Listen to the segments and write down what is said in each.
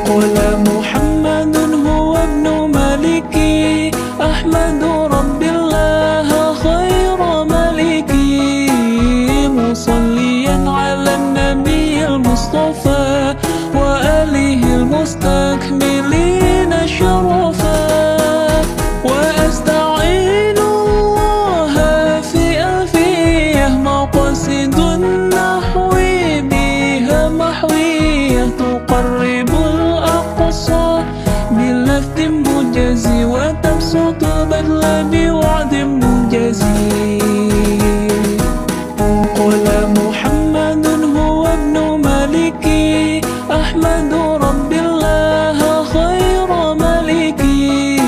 قل محمد هو ابن مالكي، أحمد رب الله خير مالكي، مصليا على النبي المصطفى وآله المستكملين شرفا، وأستعين الله في ألفية مقاصد النحو بها محوية تقرب الأقصى بلفظ موجز وتبسط بدل بوعد موجز. قل محمد هو ابن مالكي، أحمد رب الله خير مالكي،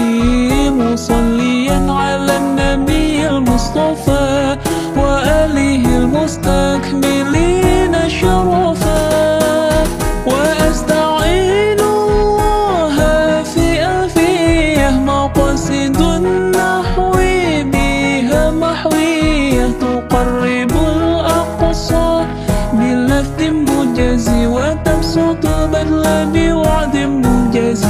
مصليا على النبي المصطفى وآله المستكملين شرفا، وأستعين الله في ألفية مقاصد النحو بها محوية تقرب الأقصى بلفظ موجز وتبسط بدل بوعد موجز.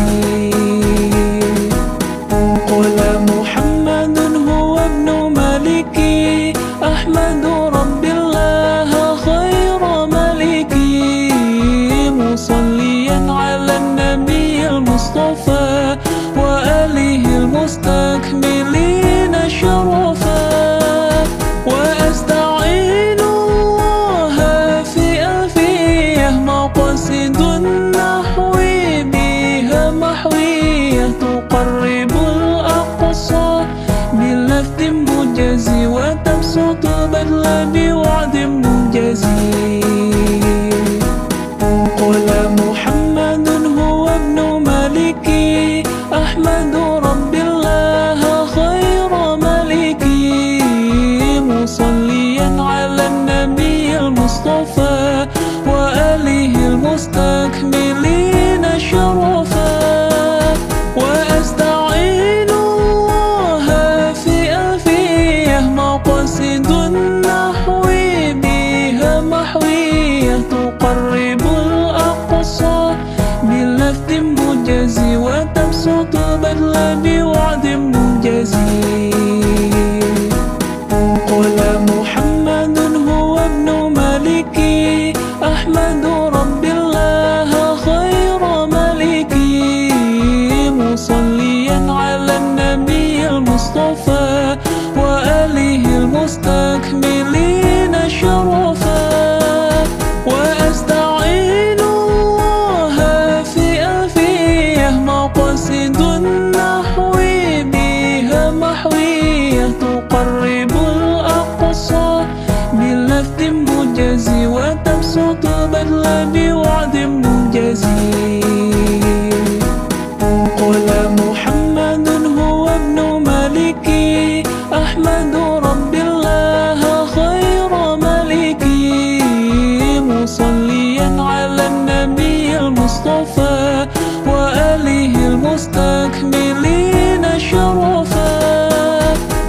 قل محمد هو ابن مالكي، أحمد رب الله خير مالكي، مصليا على النبي المصطفى وآله المستكملين شرفا، وأستعين الله في ألفية مقاصد النحو بها محوية تقرب الأقصى بلفظ موجز وتبسط بدل بوعد موجز. قل محمد هو ابن مالكي، أحمد رب الله خير مالكي، مصليا على النبي المصطفى وآله المستكملين شرفا، وأستعين الله في ألفية مقاصد النحو بها محوية تقرب الأقصى بلفظ موجز وتبسط بدل بوعد موجز. قل محمد هو ابن مالكي، أحمد رب الله خير مالكي، مصليا على النبي المصطفى وآله المستكملين شرفا، وأستعين الله في ألفية مقاصد النحو بها محوية تقرب الأقصى بلفظ موجز وتبسط بدل بوعد موجز. قل محمد هو ابن مالكي، أحمد رب الله خير مالكي، مصليا على النبي المصطفى وآله المستكملين شرفا،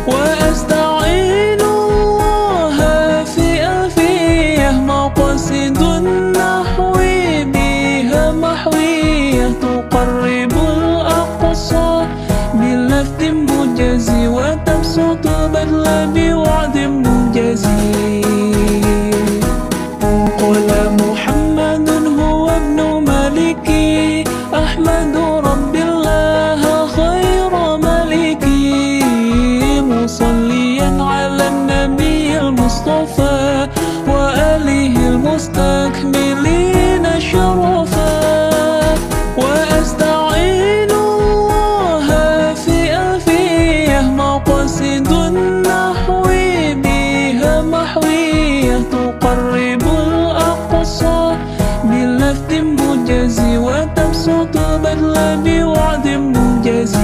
وأستعين الله في ألفية مقاصد النحو بها محوية تقرب الأقصى بلفظ موجز وتبسط بدل بوعد موجز. قل محمد هو ابن مالكي، أحمد رب الله خير مالكي، مصليا على النبي المصطفى وآله المستكملين شرفا، وأستعين الله في ألفية مقاصد النحو بها محوية تقرب الأقصى بلفظ موجز وتبسط بدل بوعد موجز.